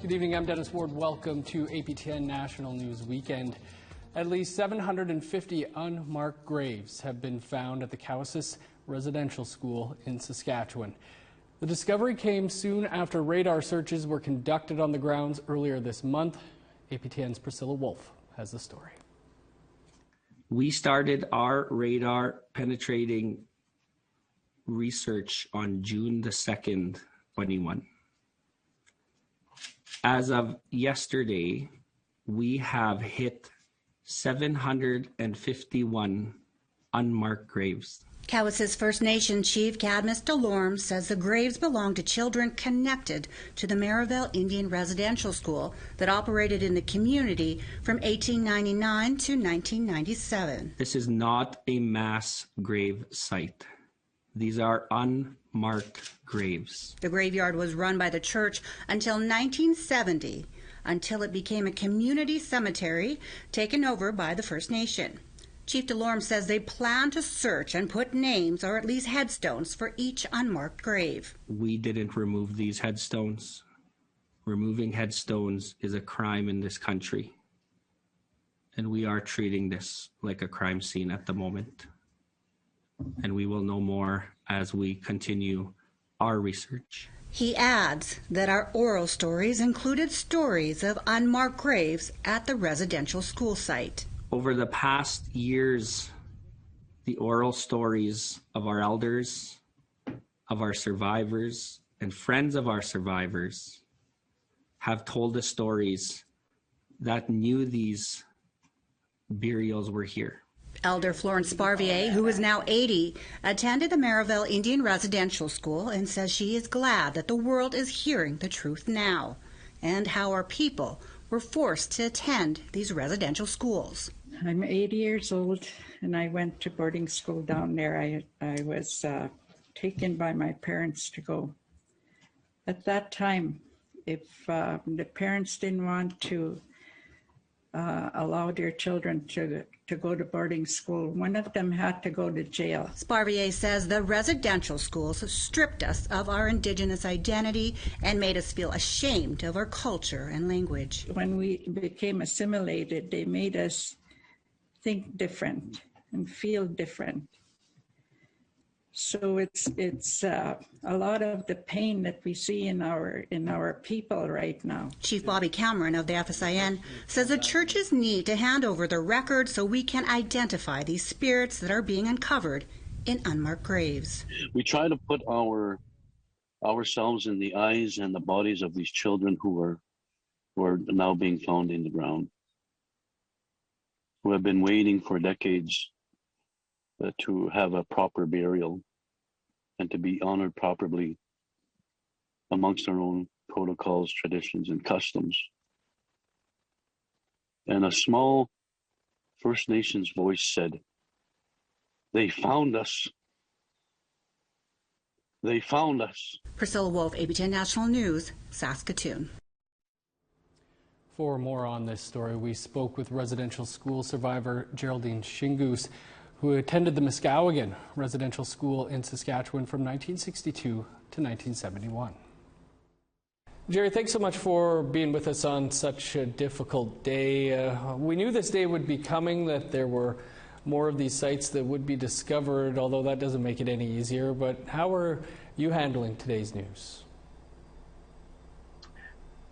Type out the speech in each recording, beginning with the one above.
Good evening, I'm Dennis Ward. Welcome to APTN National News Weekend. At least 750 unmarked graves have been found at the Calgary Residential School in Saskatchewan. The discovery came soon after radar searches were conducted on the grounds earlier this month. APTN's Priscilla Wolf has the story. We started our radar penetrating research on June the 2nd, 21. As of yesterday, we have hit 751 unmarked graves. Cowess's First Nation Chief Cadmus Delorme says the graves belong to children connected to the Marieval Indian Residential School that operated in the community from 1899 to 1997. This is not a mass grave site. These are unmarked graves. The graveyard was run by the church until 1970, until it became a community cemetery taken over by the First Nation. Chief Delorme says they plan to search and put names or at least headstones for each unmarked grave. We didn't remove these headstones. Removing headstones is a crime in this country. And we are treating this like a crime scene at the moment. And we will know more as we continue our research. He adds that our oral stories included stories of unmarked graves at the residential school site. Over the past years, the oral stories of our elders, of our survivors, and friends of our survivors have told us stories that knew these burials were here. Elder Florence Sparvier, who is now 80, attended the Marieval Indian Residential School and says she is glad that the world is hearing the truth now and how our people were forced to attend these residential schools. I'm 80 years old and I went to boarding school down there. I was taken by my parents to go. At that time, if the parents didn't want to allow their children to go to boarding school, one of them had to go to jail. Sparvier says the residential schools stripped us of our Indigenous identity and made us feel ashamed of our culture and language. When we became assimilated, they made us think different and feel different. So it's a lot of the pain that we see in our people right now. Chief Bobby Cameron of the FSIN says the churches need to hand over the records so we can identify these spirits that are being uncovered in unmarked graves. We try to put ourselves in the eyes and the bodies of these children who are now being found in the ground, who have been waiting for decades to have a proper burial and to be honored properly amongst our own protocols, traditions, and customs. And a small First Nations voice said, "They found us. They found us." Priscilla Wolf, APTN National News, Saskatoon. For more on this story, we spoke with residential school survivor Geraldine Shingoose, who attended the Muskowhegan Residential School in Saskatchewan from 1962 to 1971. Jerry, thanks so much for being with us on such a difficult day. We knew this day would be coming, that there were more of these sites that would be discovered, although that doesn't make it any easier. But how are you handling today's news?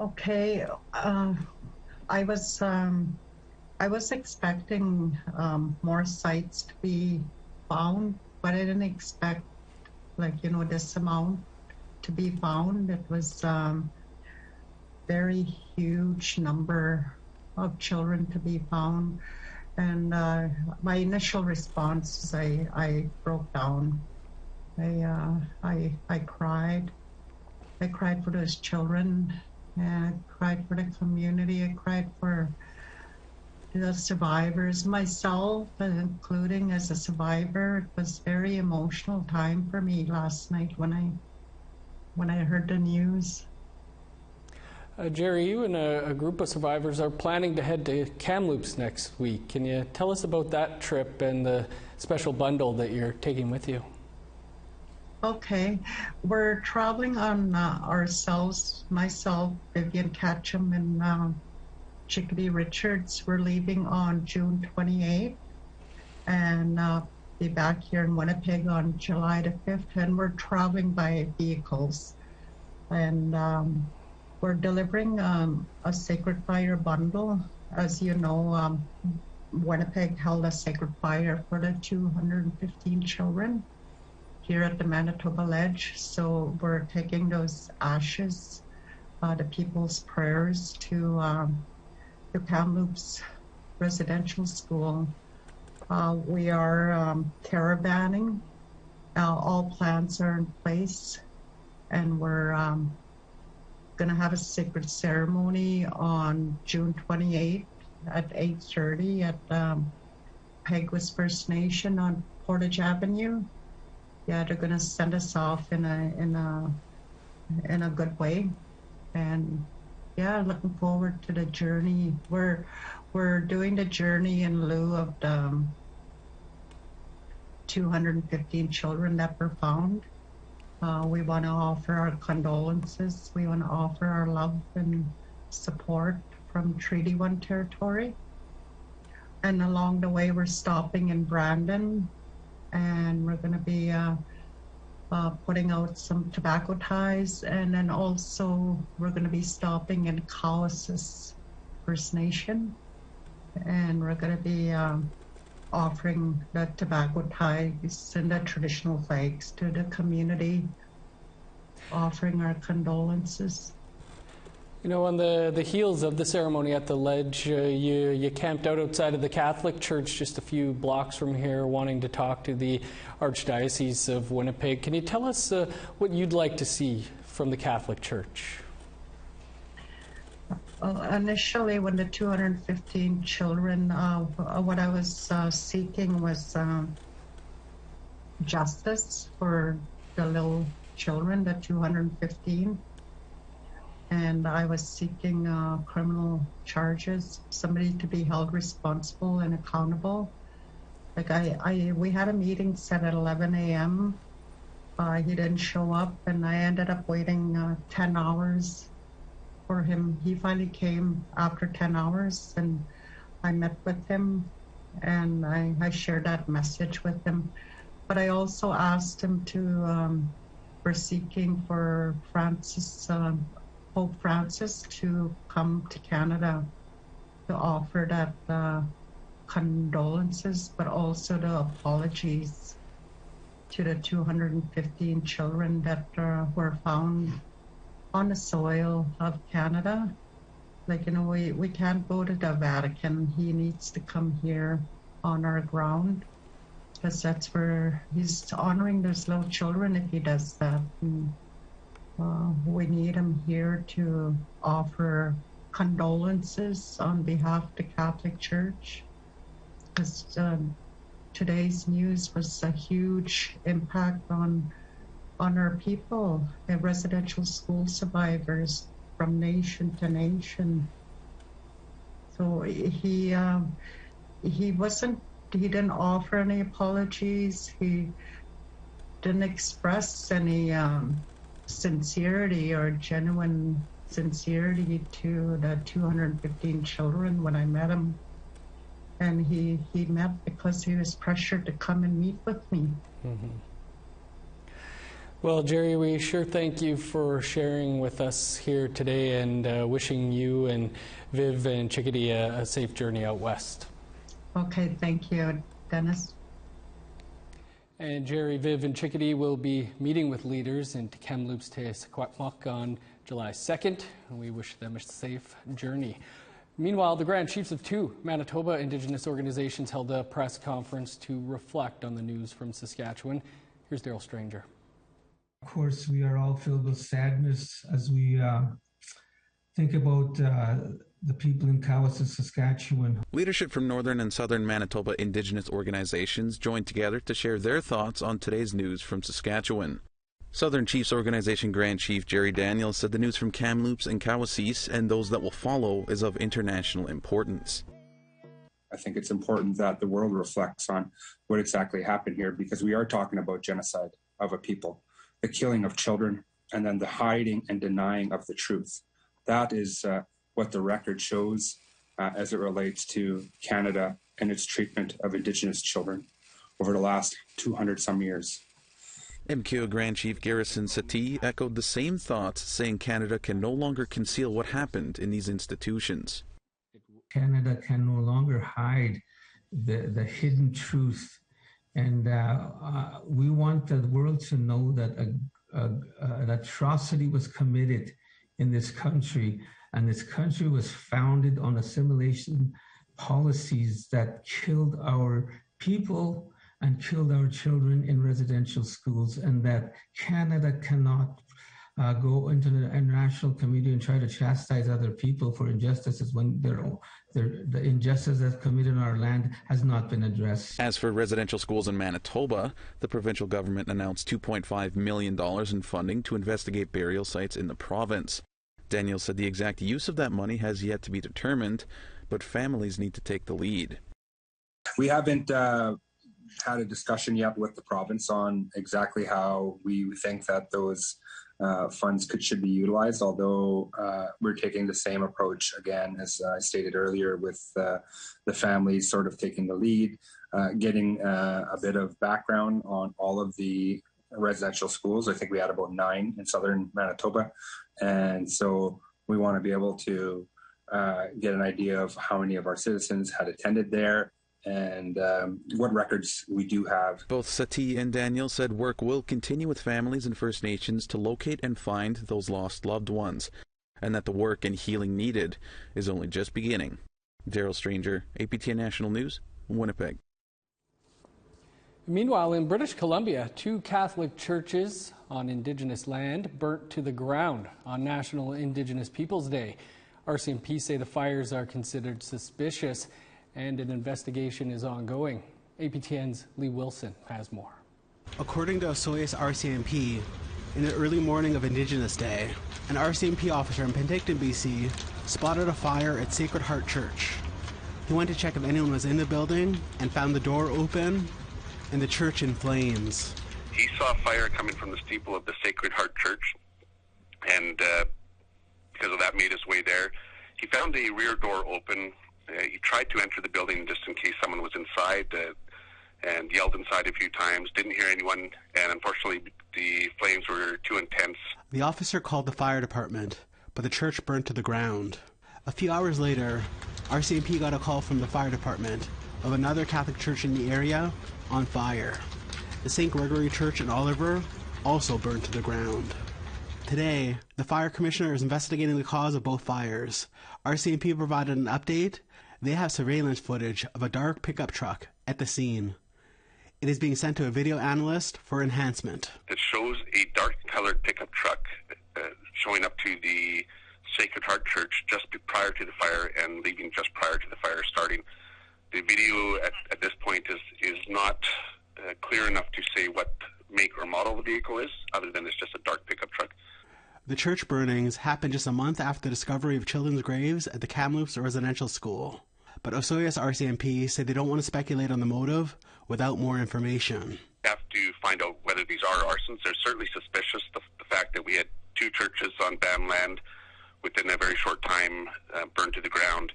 Okay, I was expecting more sites to be found, but I didn't expect, this amount to be found. It was very huge number of children to be found, and my initial response is I broke down. I cried. I cried for those children, and I cried for the community. I cried for the survivors, myself, including as a survivor. It was a very emotional time for me last night when I heard the news. Jerry, you and a group of survivors are planning to head to Kamloops next week. Can you tell us about that trip and the special bundle that you're taking with you? Okay, we're traveling on ourselves, myself, Vivian Ketchum, and Chickadee Richards. We're leaving on June 28th and be back here in Winnipeg on July the 5th, and we're traveling by vehicles. And we're delivering a Sacred Fire bundle. As you know, Winnipeg held a Sacred Fire for the 215 children here at the Manitoba Ledge. So we're taking those ashes, the people's prayers, to the Kamloops Residential School. We are caravanning. All plans are in place, and we're going to have a sacred ceremony on June 28th at 8:30 at Peguis First Nation on Portage Avenue. Yeah, they're going to send us off in a good way, and yeah, looking forward to the journey. We're doing the journey in lieu of the 215 children that were found. We want to offer our condolences. We want to offer our love and support from Treaty 1 territory. And along the way, we're stopping in Brandon, and we're going to be putting out some tobacco ties, and then also we're going to be stopping in Cowessess First Nation, and we're going to be offering the tobacco ties and the traditional flags to the community, offering our condolences. You know, on the heels of the ceremony at the Ledge, you camped out outside of the Catholic Church just a few blocks from here, wanting to talk to the Archdiocese of Winnipeg. Can you tell us what you'd like to see from the Catholic Church? Initially, when the 215 children, what I was seeking was justice for the little children, the 215. And I was seeking criminal charges, somebody to be held responsible and accountable. Like we had a meeting set at 11 a.m. He didn't show up, and I ended up waiting 10 hours for him. He finally came after 10 hours, and I met with him, and I shared that message with him. But I also asked him to, we're seeking for Pope Francis to come to Canada to offer that condolences, but also the apologies to the 215 children that were found on the soil of Canada. Like, you know, we can't go to the Vatican. He needs to come here on our ground, because that's where he's honoring those little children if he does that. And, we need him here to offer condolences on behalf of the Catholic Church, because today's news was a huge impact on our people, the residential school survivors from nation to nation. So he didn't offer any apologies. He didn't express any sincerity or genuine sincerity to the 215 children when I met him. And he met because he was pressured to come and meet with me. Mm-hmm. Well, Jerry, we sure thank you for sharing with us here today, and wishing you and Viv and Chickadee a safe journey out west. Okay, thank you, Dennis. And Jerry, Viv, and Chickadee will be meeting with leaders in Kamloops te Secwepemc on July 2nd, and we wish them a safe journey. Meanwhile, the Grand Chiefs of two Manitoba Indigenous organizations held a press conference to reflect on the news from Saskatchewan. Here's Daryl Stranger. Of course, we are all filled with sadness as we think about the people in Cowessess, Saskatchewan. Leadership from Northern and Southern Manitoba Indigenous organizations joined together to share their thoughts on today's news from Saskatchewan. Southern Chiefs Organization Grand Chief Jerry Daniels said the news from Kamloops and Cowessess and those that will follow is of international importance. I think it's important that the world reflects on what exactly happened here, because we are talking about genocide of a people. the killing of children, and then the hiding and denying of the truth. That is what the record shows as it relates to Canada and its treatment of Indigenous children over the last 200 some years. MKO Grand Chief Garrison Satie echoed the same thoughts, saying Canada can no longer conceal what happened in these institutions. Canada can no longer hide the hidden truth. And we want the world to know that an atrocity was committed in this country, and this country was founded on assimilation policies that killed our people and killed our children in residential schools, and that Canada cannot go into the international community and try to chastise other people for injustices when the injustice that's committed on our land has not been addressed. As for residential schools in Manitoba, the provincial government announced $2.5 million in funding to investigate burial sites in the province. Daniel said the exact use of that money has yet to be determined, but families need to take the lead. We haven't had a discussion yet with the province on exactly how we think that those funds should be utilized, although we're taking the same approach again as I stated earlier, with the families sort of taking the lead, getting a bit of background on all of the residential schools. I think we had about 9 in southern Manitoba, and so we want to be able to get an idea of how many of our citizens had attended there and what records we do have. Both Satie and Daniel said work will continue with families and First Nations to locate and find those lost loved ones, and that the work and healing needed is only just beginning. Daryl Stranger, APTN National News, Winnipeg. Meanwhile, in British Columbia, 2 Catholic churches on Indigenous land burnt to the ground on National Indigenous Peoples Day. RCMP say the fires are considered suspicious and an investigation is ongoing. APTN's Lee Wilson has more. According to Osoyoos RCMP, in the early morning of Indigenous Day, an RCMP officer in Penticton, BC, spotted a fire at Sacred Heart Church. He went to check if anyone was in the building and found the door open and the church in flames. He saw fire coming from the steeple of the Sacred Heart Church, and because of that made his way there. He found a rear door open. He tried to enter the building just in case someone was inside, and yelled inside a few times, didn't hear anyone, and unfortunately the flames were too intense. The officer called the fire department, but the church burnt to the ground. A few hours later, RCMP got a call from the fire department of another Catholic church in the area on fire. The St. Gregory Church in Oliver also burned to the ground. Today, the fire commissioner is investigating the cause of both fires. RCMP provided an update. They have surveillance footage of a dark pickup truck at the scene. It is being sent to a video analyst for enhancement. It shows a dark-colored pickup truck showing up to the Sacred Heart Church just prior to the fire and leaving just prior to the fire starting. The video at this point is not clear enough to say what make or model the vehicle is, other than it's just a dark pickup truck. The church burnings happened just a month after the discovery of children's graves at the Kamloops Residential School. But Osoyoos RCMP said they don't want to speculate on the motive without more information. We have to find out whether these are arsons. They're certainly suspicious. The fact that we had 2 churches on BAM land within a very short time burned to the ground,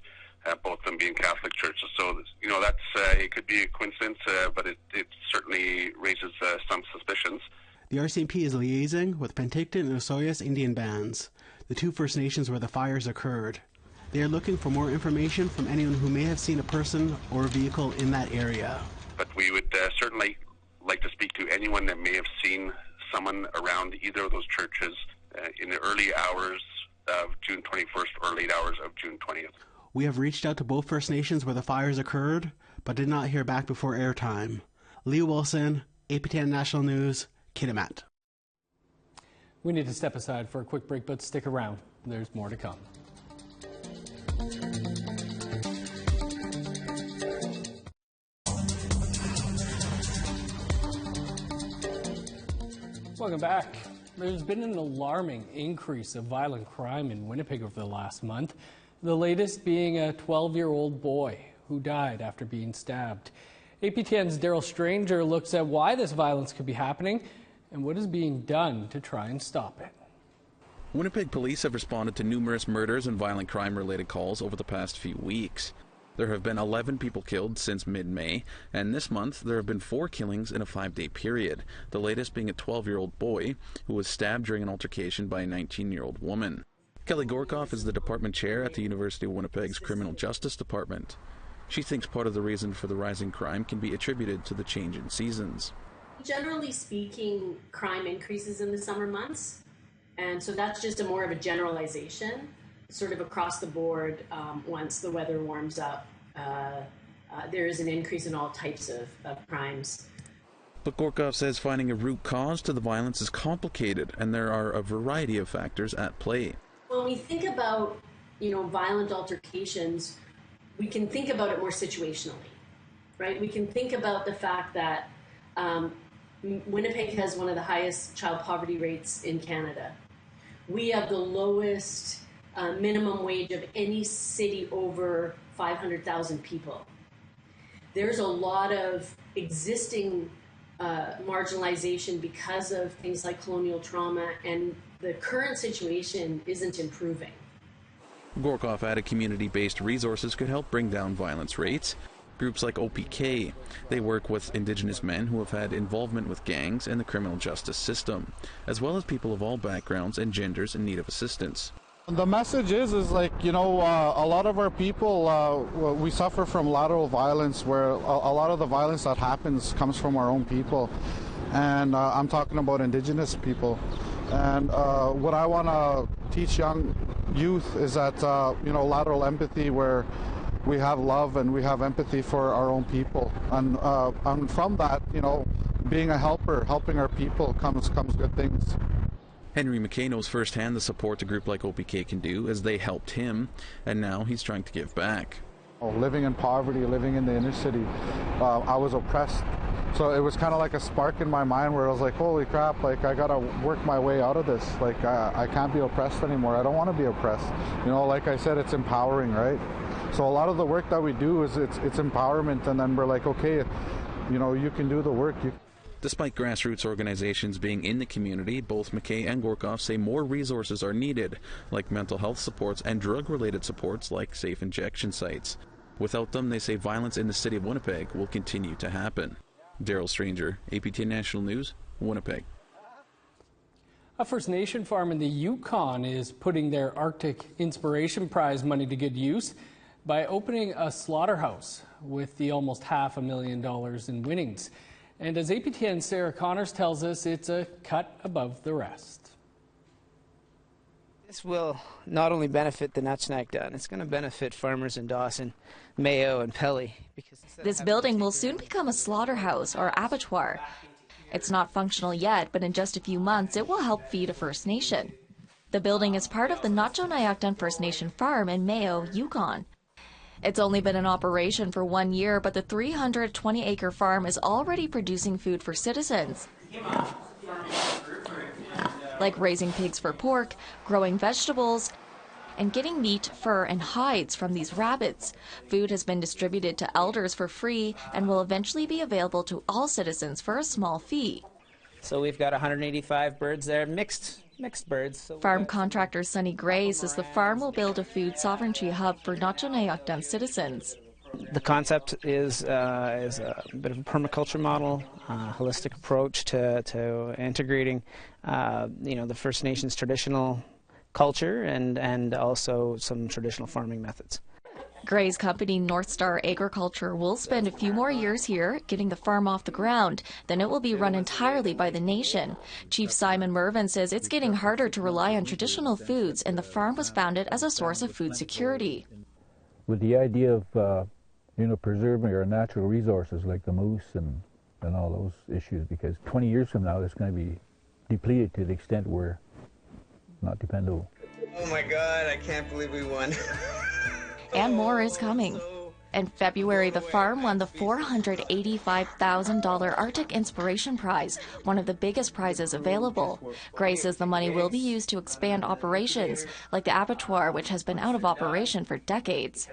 both of them being Catholic churches. So, that's it could be a coincidence, but it certainly raises some suspicions. The RCMP is liaising with Penticton and Osoyoos Indian bands, the 2 First Nations where the fires occurred. They are looking for more information from anyone who may have seen a person or a vehicle in that area. But we would certainly like to speak to anyone that may have seen someone around either of those churches in the early hours of June 21st or late hours of June 20th. We have reached out to both First Nations where the fires occurred, but did not hear back before airtime. Lee Wilson, APTN National News, Kitimat. We need to step aside for a quick break, but stick around. There's more to come. Welcome back. There's been an alarming increase of violent crime in Winnipeg over the last month, the latest being a 12-year-old boy who died after being stabbed. APTN's Daryl Stranger looks at why this violence could be happening and what is being done to try and stop it. Winnipeg police have responded to numerous murders and violent crime-related calls over the past few weeks. There have been 11 people killed since mid-May, and this month there have been 4 killings in a 5-day period, the latest being a 12-year-old boy who was stabbed during an altercation by a 19-year-old woman. Kelly Gorkoff is the department chair at the University of Winnipeg's Criminal Justice Department. She thinks part of the reason for the rising crime can be attributed to the change in seasons. Generally speaking, crime increases in the summer months, and so that's just more of a generalization, sort of across the board. Once the weather warms up, there is an increase in all types of crimes. But Gorkoff says finding a root cause to the violence is complicated, and there are a variety of factors at play. When we think about, violent altercations, we can think about it more situationally, right? We can think about the fact that Winnipeg has one of the highest child poverty rates in Canada. We have the lowest minimum wage of any city over 500,000 people. There's a lot of existing marginalization because of things like colonial trauma, and the current situation isn't improving. Gorkoff added community-based resources could help bring down violence rates. Groups like OPK, they work with Indigenous men who have had involvement with gangs and the criminal justice system, as well as people of all backgrounds and genders in need of assistance. The message is like, a lot of our people, we suffer from lateral violence, where a lot of the violence that happens comes from our own people. And I'm talking about Indigenous people. And what I want to teach young youth is that, lateral empathy, where we have love and we have empathy for our own people. And from that, being a helper, helping our people comes good things. Henry McKay knows firsthand the support a group like OPK can do, as they helped him, and now he's trying to give back. Living in poverty, living in the inner city, I was oppressed. So it was kind of like a spark in my mind where I was like, holy crap, like I gotta work my way out of this. Like I can't be oppressed anymore. I don't want to be oppressed. Like I said, it's empowering, right? So a lot of the work that we do is it's empowerment, and then we're like, okay, you can do the work. Despite grassroots organizations being in the community, both McKay and Gorkoff say more resources are needed, like mental health supports and drug-related supports like safe injection sites. Without them, they say violence in the city of Winnipeg will continue to happen. Daryl Stranger, APTN National News, Winnipeg. A First Nation farm in the Yukon is putting their Arctic Inspiration Prize money to good use by opening a slaughterhouse with the almost $500,000 in winnings. And as APTN's Sarah Connors tells us, it's a cut above the rest. This will not only benefit the Nutschnack Dun, it's going to benefit farmers in Dawson, Mayo, and Pelly. This building will soon become a slaughterhouse or abattoir. It's not functional yet, but in just a few months it will help feed a First Nation. The building is part of the Nutschnack First Nation farm in Mayo, Yukon. It's only been in operation for 1 year, but the 320-acre farm is already producing food for citizens, like raising pigs for pork, growing vegetables, and getting meat, fur, and hides from these rabbits. Food has been distributed to elders for free and will eventually be available to all citizens for a small fee. So we've got 185 birds there, mixed birds. Farm contractor Sonny Gray says the farm will build a food sovereignty hub for Nutschnack citizens. The concept is a bit of a permaculture model, holistic approach to integrating, the First Nations traditional culture and also some traditional farming methods. Gray's company, North Star Agriculture, will spend a few more years here getting the farm off the ground. Then it will be run entirely by the nation. Chief Simon Mervyn says it's getting harder to rely on traditional foods, and the farm was founded as a source of food security. With the idea of preserving our natural resources like the moose and all those issues, because 20 years from now it's going to be depleted to the extent we're not dependable. Oh my God, I can't believe we won. And more is coming. In February, the farm won the $485,000 Arctic Inspiration Prize, one of the biggest prizes available. Gray says the money will be used to expand operations, like the abattoir, which has been out of operation for decades.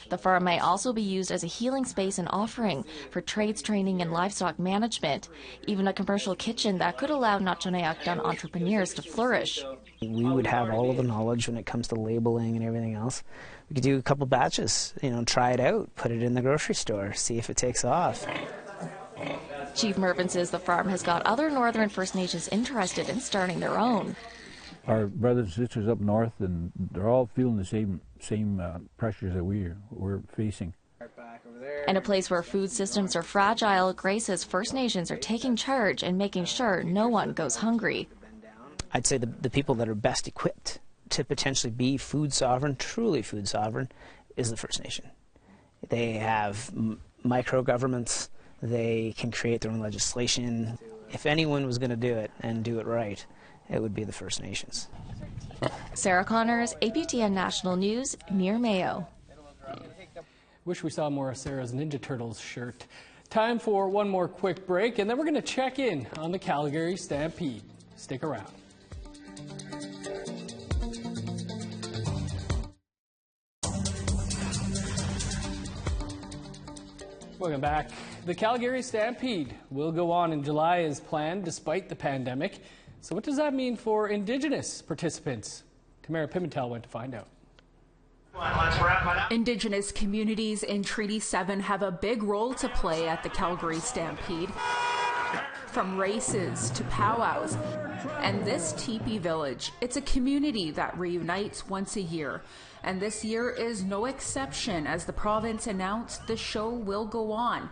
The farm may also be used as a healing space and offering for trades training and livestock management, even a commercial kitchen that could allow Natchonayak entrepreneurs to flourish. We would have all of the knowledge when it comes to labeling and everything else. We could do a couple batches, try it out, put it in the grocery store, see if it takes off. Chief Mervyn says the farm has got other Northern First Nations interested in starting their own. Our brothers and sisters up north, and they're all feeling the same pressures that we're facing. In a place where food systems are fragile, Gray says First Nations are taking charge and making sure no one goes hungry. I'd say the people that are best equipped to potentially be food sovereign, truly food sovereign, is the First Nation. They have micro-governments. They can create their own legislation. If anyone was going to do it and do it right, it would be the First Nations. Sarah Connors, APTN National News, near Mayo. Wish we saw more of Sarah's Ninja Turtles shirt. Time for one more quick break, and then we're going to check in on the Calgary Stampede. Stick around. Welcome back. The Calgary Stampede will go on in July as planned despite the pandemic. So what does that mean for Indigenous participants? Tamara Pimentel went to find out. Indigenous communities in Treaty 7 have a big role to play at the Calgary Stampede. From races to powwows. And this teepee village, it's a community that reunites once a year. And this year is no exception, as the province announced the show will go on.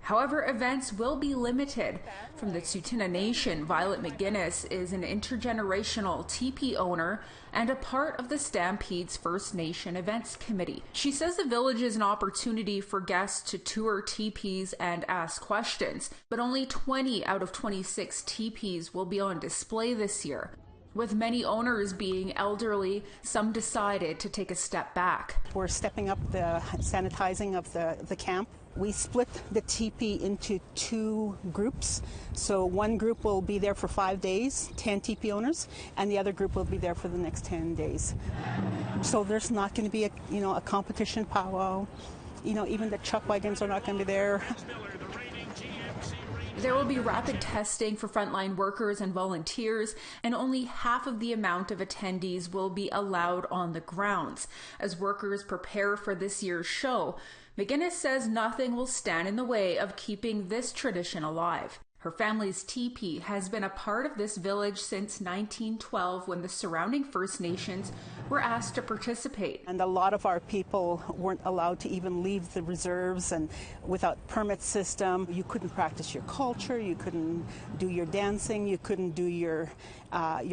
However, events will be limited. From the Tsuut'ina Nation, Violet McGuinness is an intergenerational teepee owner and a part of the Stampede's First Nation Events Committee. She says the village is an opportunity for guests to tour teepees and ask questions, but only 20 out of 26 teepees will be on display this year. With many owners being elderly, some decided to take a step back. We're stepping up the sanitizing of the camp. We split the teepee into two groups. So one group will be there for 5 days, 10 teepee owners, and the other group will be there for the next 10 days. So there's not going to be a competition powwow. Even the chuck wagons are not going to be there. There will be rapid testing for frontline workers and volunteers, and only half of the amount of attendees will be allowed on the grounds. As workers prepare for this year's show, McGuinness says nothing will stand in the way of keeping this tradition alive. Her family's teepee has been a part of this village since 1912, when the surrounding First Nations were asked to participate. And a lot of our people weren't allowed to even leave the reserves, and without permit system, you couldn't practice your culture, you couldn't do your dancing, you couldn't do your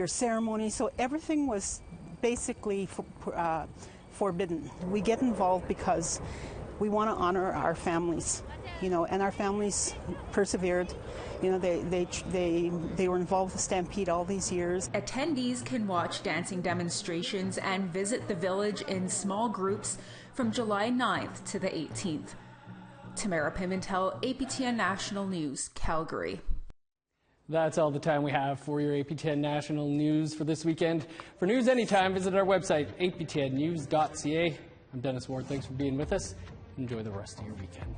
ceremony. So everything was basically forbidden. We get involved because we want to honor our families, and our families persevered. They were involved with the Stampede all these years. Attendees can watch dancing demonstrations and visit the village in small groups from July 9th to the 18th. Tamara Pimentel, APTN National News, Calgary. That's all the time we have for your APTN National News for this weekend. For news anytime, visit our website, aptnnews.ca. I'm Dennis Ward. Thanks for being with us. Enjoy the rest of your weekend.